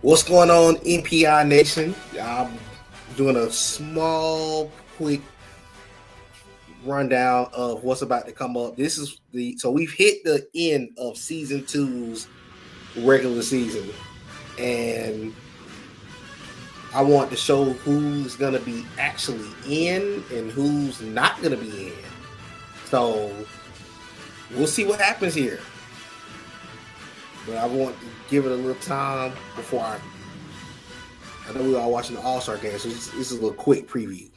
What's going on, NPI Nation? I'm doing a small, quick rundown of what's about to come up. So we've hit the end of season two's regular season, and I want to show who's gonna be actually in and who's not gonna be in. So we'll see what happens here. But I want to give it a little time before I know we're all watching the All-Star game, so this is a little quick preview.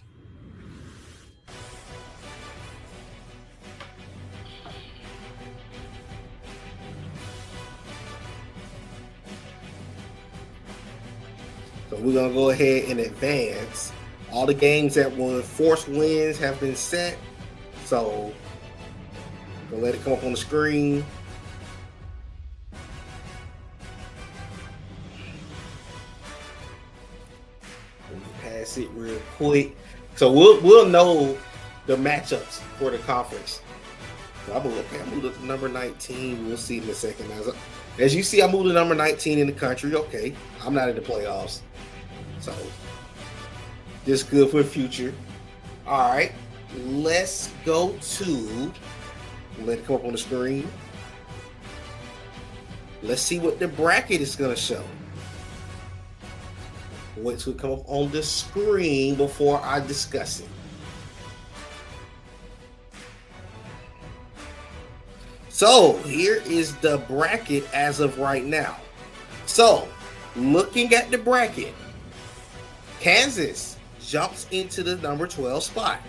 So we're going to go ahead and advance. All the games that were forced wins have been set. So we'll let it come up on the screen. Pass it real quick. So we'll know the matchups for the conference. So I moved up to number 19. We'll see in a second. As you see, I moved to number 19 in the country. Okay, I'm not in the playoffs. So just good for the future. All right, let's go to, let it come up on the screen. Let's see what the bracket is going to show. Wait till it come up on the screen before I discuss it. So here is the bracket as of right now. So looking at the bracket, Kansas jumps into the number 12 spot.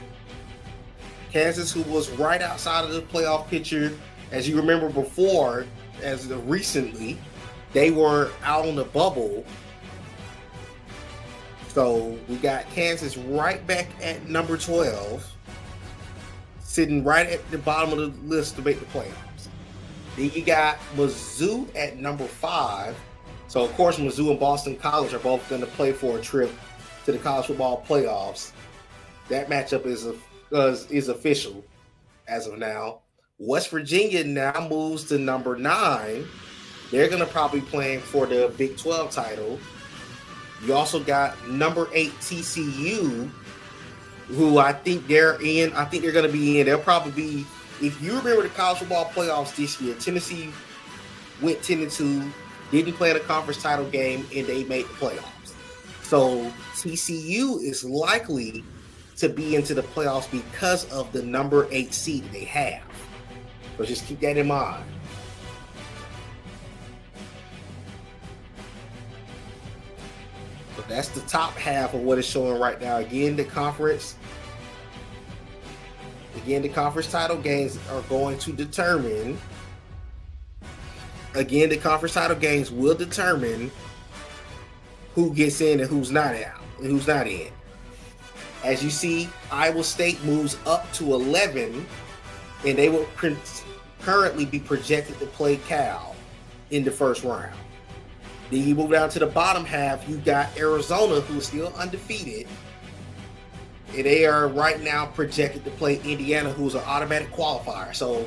Kansas, who was right outside of the playoff picture, as you remember before, recently, they were out on the bubble. So we got Kansas right back at number 12, sitting right at the bottom of the list to make the playoffs. Then you got Mizzou at number 5. So of course, Mizzou and Boston College are both going to play for a trip to the college football playoffs. That matchup is official as of now. West Virginia now moves to number 9. They're going to probably be playing for the Big 12 title. You also got number 8 TCU, who I think they're in. I think they're going to be in. They'll probably be, if you remember the college football playoffs this year, Tennessee went 10-2, didn't play in a conference title game, and they made the playoffs. So TCU is likely to be into the playoffs because of the number 8 seed they have. So just keep that in mind. So that's the top half of what it's showing right now. Again, the conference title games are going to determine. Again, the conference title games will determine who gets in and who's not out and who's not in. As you see, Iowa State moves up to 11, and they will currently be projected to play Cal in the first round. Then you move down to the bottom half, you got Arizona, who's still undefeated, and they are right now projected to play Indiana, who's an automatic qualifier. So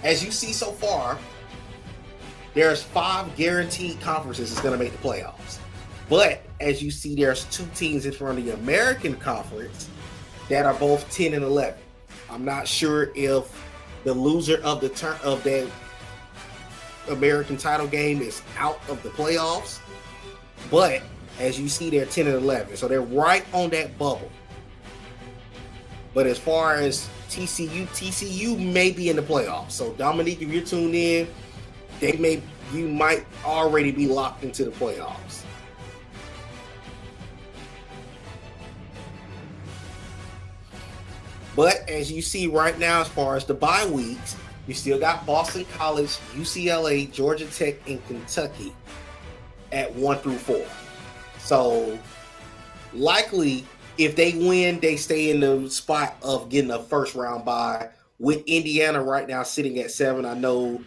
as you see so far, there's 5 guaranteed conferences that's going to make the playoffs. But as you see, there's 2 teams in front of the American Conference that are both 10 and 11. I'm not sure if the loser of that American title game is out of the playoffs, but as you see, they're 10 and 11, so they're right on that bubble. But as far as TCU may be in the playoffs. So Dominique, if you're tuned in, you might already be locked into the playoffs. But as you see right now, as far as the bye weeks, you still got Boston College, UCLA, Georgia Tech, and Kentucky at 1 through 4. So likely, if they win, they stay in the spot of getting a first round bye. With Indiana right now sitting at 7, I know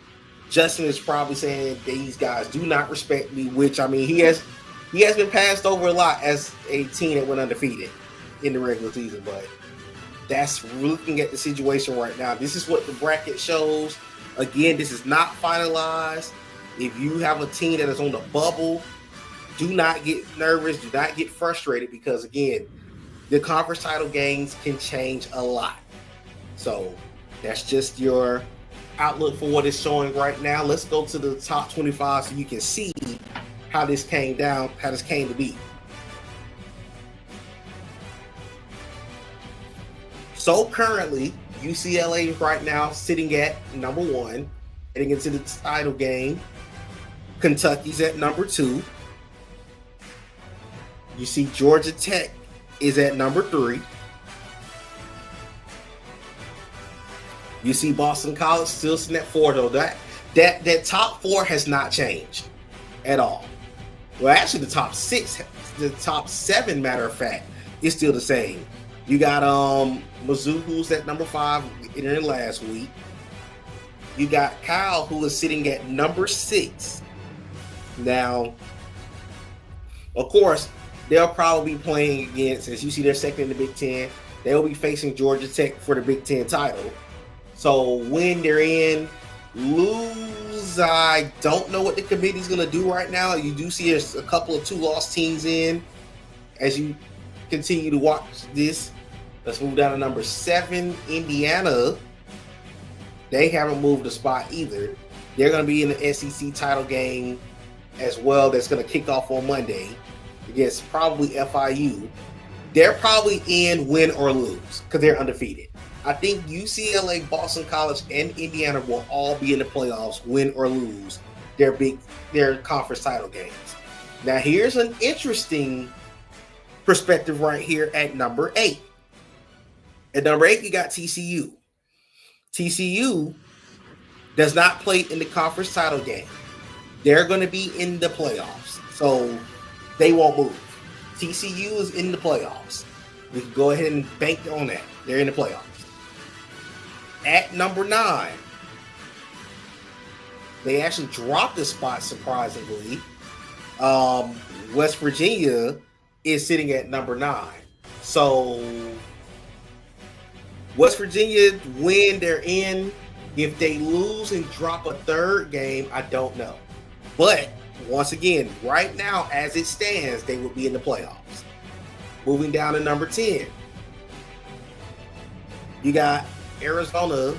Justin is probably saying these guys do not respect me, which I mean he has been passed over a lot as a team that went undefeated in the regular season, but that's looking at the situation right now. This is what the bracket shows. Again, this is not finalized. If you have a team that is on the bubble, do not get nervous. Do not get frustrated because, again, the conference title games can change a lot. So that's just your outlook for what it's showing right now. Let's go to the top 25 so you can see how this came to be. So currently, UCLA is right now sitting at number 1, heading into the title game. Kentucky's at number 2. You see Georgia Tech is at number 3. You see Boston College still sitting at 4, though. That top 4 has not changed at all. Well, actually, the top 7, matter of fact, is still the same. You got Mizzou, who's at number 5, entering last week. You got Cal, who is sitting at number 6. Now, of course, they'll probably be playing against, as you see, they're second in the Big Ten. They'll be facing Georgia Tech for the Big Ten title. So when they're in, lose, I don't know what the committee's going to do right now. You do see there's a couple of 2-loss teams in as you continue to watch this. Let's move down to number 7, Indiana. They haven't moved a spot either. They're going to be in the SEC title game as well. That's going to kick off on Monday against probably FIU. They're probably in, win or lose, because they're undefeated. I think UCLA, Boston College, and Indiana will all be in the playoffs, win or lose their conference title games. Now, here's an interesting perspective right here at number 8. At number 8, you got TCU. TCU does not play in the conference title game. They're going to be in the playoffs, so they won't move. TCU is in the playoffs. We can go ahead and bank on that. They're in the playoffs. At number 9, they actually dropped a spot, surprisingly. West Virginia is sitting at number 9. So West Virginia, when they're in, if they lose and drop a third game, I don't know. But once again, right now, as it stands, they will be in the playoffs. Moving down to number 10, you got Arizona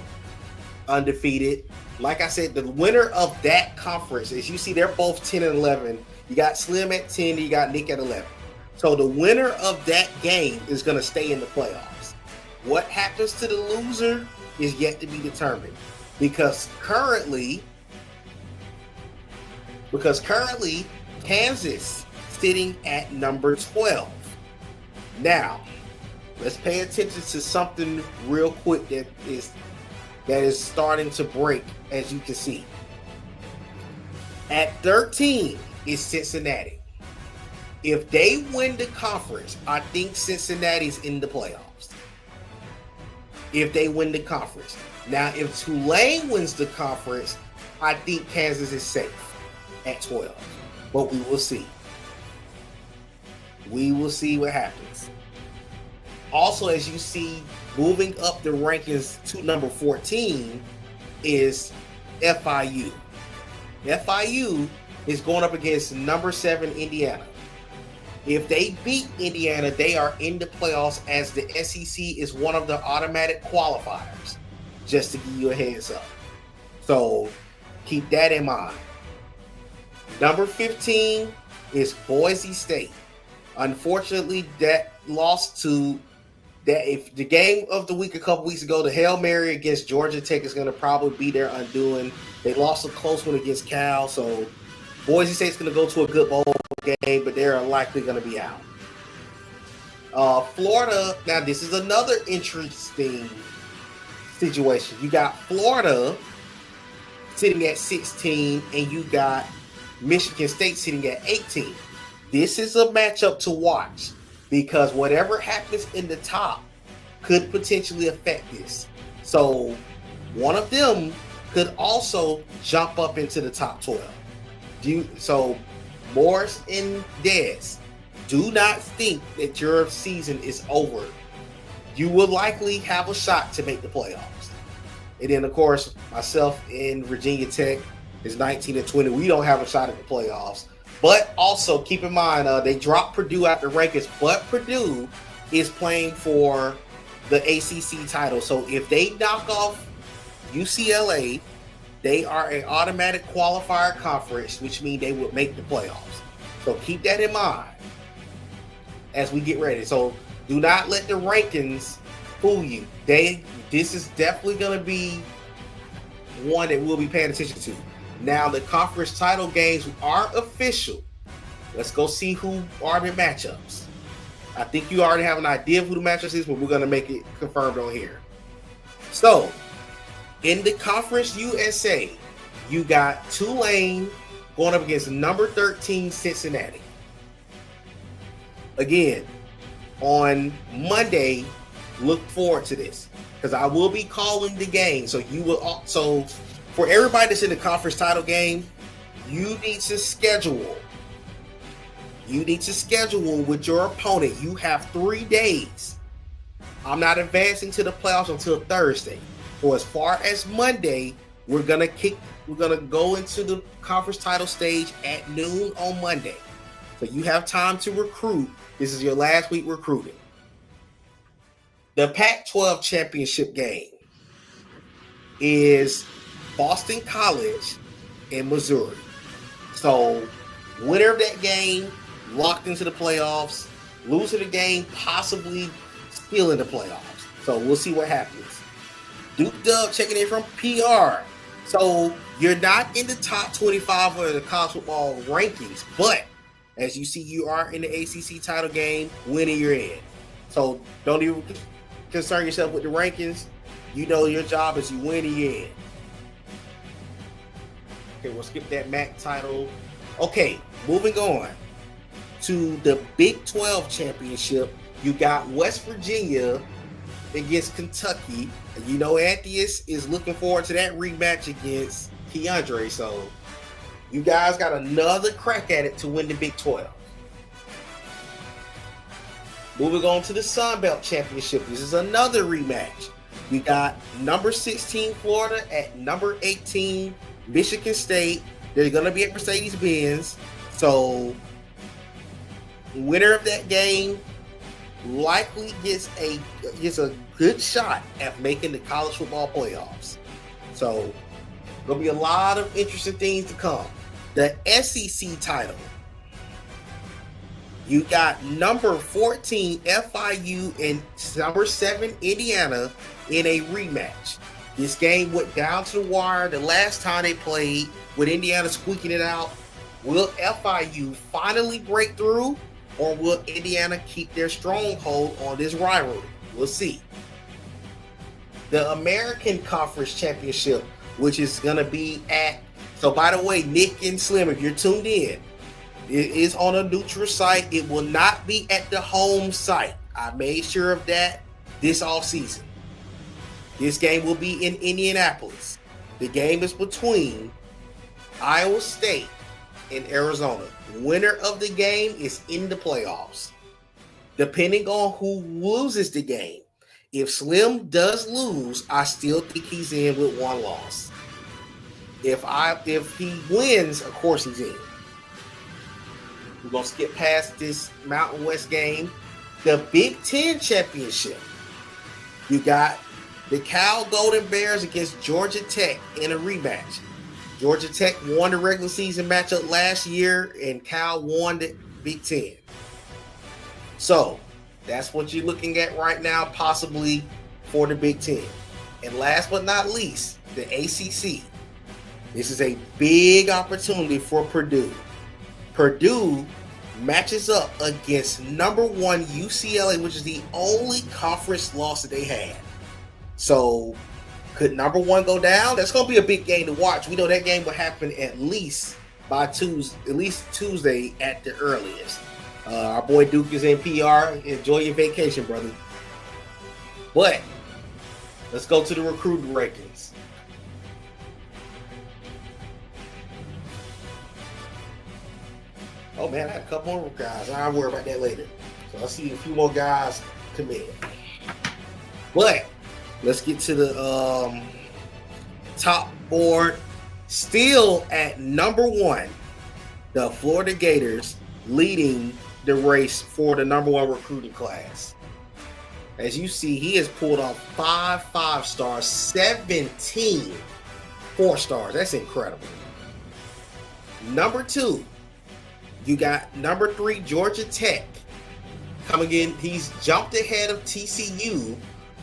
undefeated. Like I said, the winner of that conference, as you see, they're both 10 and 11. You got Slim at 10, you got Nick at 11. So the winner of that game is going to stay in the playoffs. What happens to the loser is yet to be determined, because currently Kansas sitting at number 12. Now, let's pay attention to something real quick that is starting to break, as you can see. At 13 is Cincinnati. If they win the conference, I think Cincinnati's in the playoffs. If they win the conference. Now, if Tulane wins the conference, I think Kansas is safe at 12. But we will see. We will see what happens. Also, as you see, moving up the rankings to number 14 is FIU. FIU is going up against number 7 Indiana. If they beat Indiana, they are in the playoffs, as the SEC is one of the automatic qualifiers, just to give you a heads up. So keep that in mind. Number 15 is Boise State. Unfortunately, that lost to that. If the game of the week a couple weeks ago, the Hail Mary against Georgia Tech is going to probably be their undoing. They lost a close one against Cal, so Boise State's going to go to a good bowl game, but they're likely going to be out. Florida, now this is another interesting situation. You got Florida sitting at 16, and you got Michigan State sitting at 18. This is a matchup to watch, because whatever happens in the top could potentially affect this. So one of them could also jump up into the top 12. So Morris and Dez, do not think that your season is over. You will likely have a shot to make the playoffs. And then, of course, myself and Virginia Tech is 19 and 20. We don't have a shot at the playoffs. But also keep in mind, they dropped Purdue out the rankings, but Purdue is playing for the ACC title. So if they knock off UCLA, they are an automatic qualifier conference, which means they would make the playoffs. So keep that in mind as we get ready. So do not let the rankings fool you. This is definitely going to be one that we'll be paying attention to. Now the conference title games are official. Let's go see who are the matchups. I think you already have an idea of who the matchups is, but we're going to make it confirmed on here. So in the Conference USA, you got Tulane going up against number 13 Cincinnati. Again, on Monday, look forward to this because I will be calling the game. So you will also, for everybody that's in the conference title game, you need to schedule. You need to schedule with your opponent. You have 3 days. I'm not advancing to the playoffs until Thursday. So as far as Monday, we're gonna go into the conference title stage at noon on Monday. So you have time to recruit. This is your last week recruiting. The Pac-12 championship game is Boston College in Missouri. So winner of that game locked into the playoffs. Loser the game, possibly still in the playoffs. So we'll see what happens. Duke Dub checking in from PR. So you're not in the top 25 of the college football rankings, but as you see, you are in the ACC title game, winning you're in. So don't even concern yourself with the rankings. You know your job is you win and you're in. Okay, we'll skip that MAC title. Okay, moving on to the Big 12 championship. You got West Virginia against Kentucky. You know Antheus is looking forward to that rematch against Keandre. So you guys got another crack at it to win the Big 12. Moving on to the Sun Belt Championship. This is another rematch. We got number 16 Florida at number 18 Michigan State. They're going to be at Mercedes-Benz. So winner of that game likely gets a good shot at making the college football playoffs. So there'll be a lot of interesting things to come. The SEC title. You got number 14 FIU and number 7 Indiana in a rematch. This game went down to the wire the last time they played, with Indiana squeaking it out. Will FIU finally break through, or will Indiana keep their stronghold on this rivalry? We'll see. The American Conference Championship, which is going to be at, so by the way, Nick and Slim, if you're tuned in, it is on a neutral site. It will not be at the home site. I made sure of that this offseason. This game will be in Indianapolis. The game is between Iowa State and Arizona. Winner of the game is in the playoffs. Depending on who loses the game. If Slim does lose, I still think he's in with one loss. If he wins, of course he's in. We're going to skip past this Mountain West game. The Big Ten Championship. You got the Cal Golden Bears against Georgia Tech in a rematch. Georgia Tech won the regular season matchup last year, and Cal won the Big Ten. So that's what you're looking at right now, possibly for the Big Ten. And last but not least, the ACC. This is a big opportunity for Purdue. Purdue matches up against number 1 UCLA, which is the only conference loss that they had. So could number 1 go down? That's going to be a big game to watch. We know that game will happen at least Tuesday at the earliest. Our boy Duke is in PR. Enjoy your vacation, brother. But let's go to the recruiting rankings. Oh man, I had a couple more guys. I'll worry about that later. So I'll see a few more guys commit. But let's get to the top board. Still at number 1 the Florida Gators leading the race for the number one recruiting class. As you see, he has pulled off 5 5-stars, 17 4-stars. That's incredible. Number 2, you got number 3, Georgia Tech. Coming in, he's jumped ahead of TCU.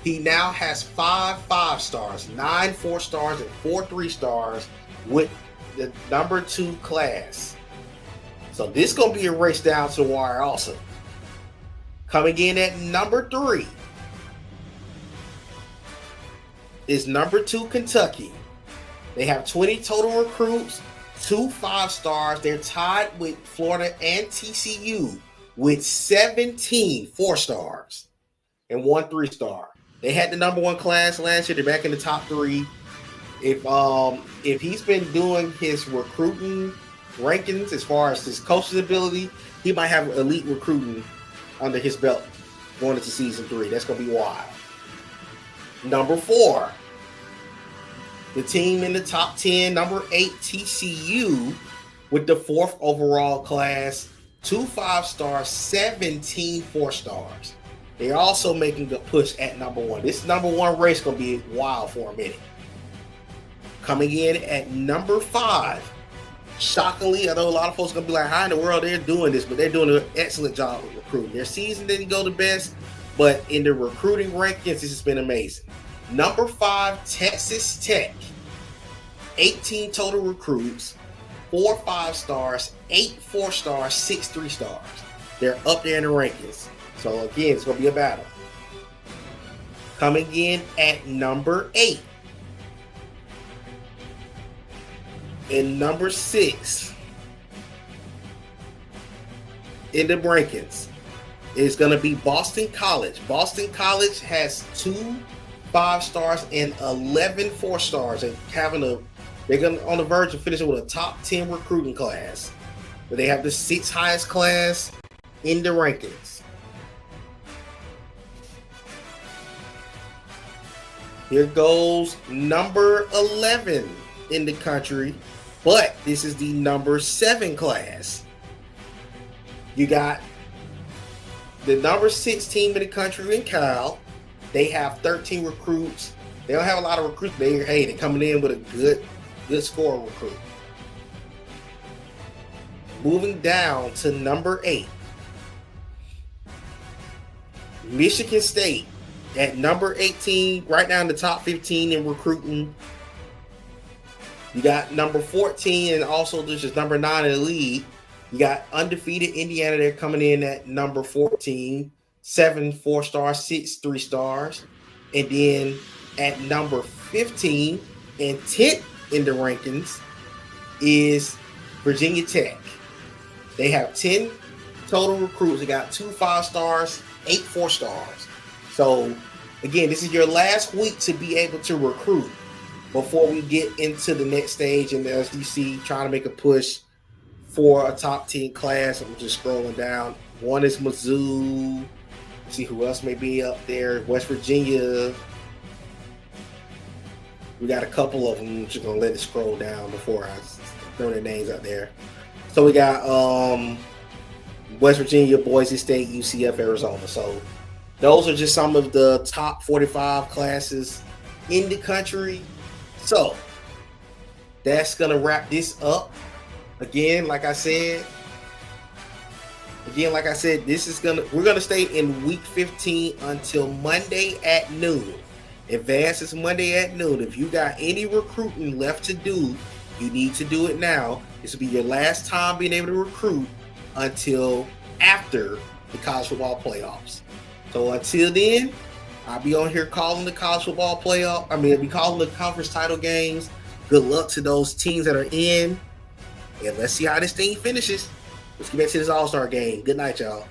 He now has 5 5-stars, 9 4-stars, and 4 3-stars with the number 2 class. So this is going to be a race down to the wire also. Coming in at number 3 is number 2, Kentucky. They have 20 total recruits, 2 5-stars. They're tied with Florida and TCU with 17 4-stars and 1 3-star. They had the number 1 class last year. They're back in the top 3. If he's been doing his recruiting rankings as far as his coach's ability, he might have elite recruiting under his belt going into season 3. That's going to be wild. Number 4, the team in the top 10, number 8, TCU, with the 4th overall class, 2 5-stars, 17 4-stars. They're also making a push at number 1. This number 1 race is going to be wild for a minute. Coming in at number 5, shockingly, I know a lot of folks are going to be like, how in the world they're doing this, but they're doing an excellent job with recruiting. Their season didn't go the best, but in the recruiting rankings, this has been amazing. Number 5, Texas Tech. 18 total recruits, 4 5-stars, 8 4-stars, 6 3-stars. They're up there in the rankings. So again, it's going to be a battle. Coming in at number 8. And number 6 in the rankings is going to be Boston College. Boston College has 2 5-stars and 11 4-stars, and they're going on the verge of finishing with a top 10 recruiting class. But they have the 6th highest class in the rankings. Here goes number 11 in the country, but this is the number 7 class. You got the number 6 team in the country in Cal. They have 13 recruits. They don't have a lot of recruits. They're coming in with a good score recruit. Moving down to number 8. Michigan State at number 18, right now in the top 15 in recruiting. You got number 14, and also this is number 9 in the league. You got undefeated Indiana. They're coming in at number 14, 7 4-stars, 6 3-stars. And then at number 15 and 10th in the rankings is Virginia Tech. They have 10 total recruits. They got 2 5-stars, 8 4-stars. So again, this is your last week to be able to recruit before we get into the next stage. And as you see, trying to make a push for a top 10 class. I'm just scrolling down. One is Mizzou. Let's see who else may be up there. West Virginia. We got a couple of them. I'm just going to let it scroll down before I throw their names out there. So we got West Virginia, Boise State, UCF, Arizona. So those are just some of the top 45 classes in the country. So that's going to wrap this up. Again, like I said, we're gonna stay in week 15 until Monday at noon. Advance is Monday at noon. If you got any recruiting left to do, you need to do it now. This will be your last time being able to recruit until after the college football playoffs. So until then, I'll be on here calling the college football playoff. I'll be calling the conference title games. Good luck to those teams that are in. And let's see how this thing finishes. Let's get back to this All-Star game. Good night, y'all.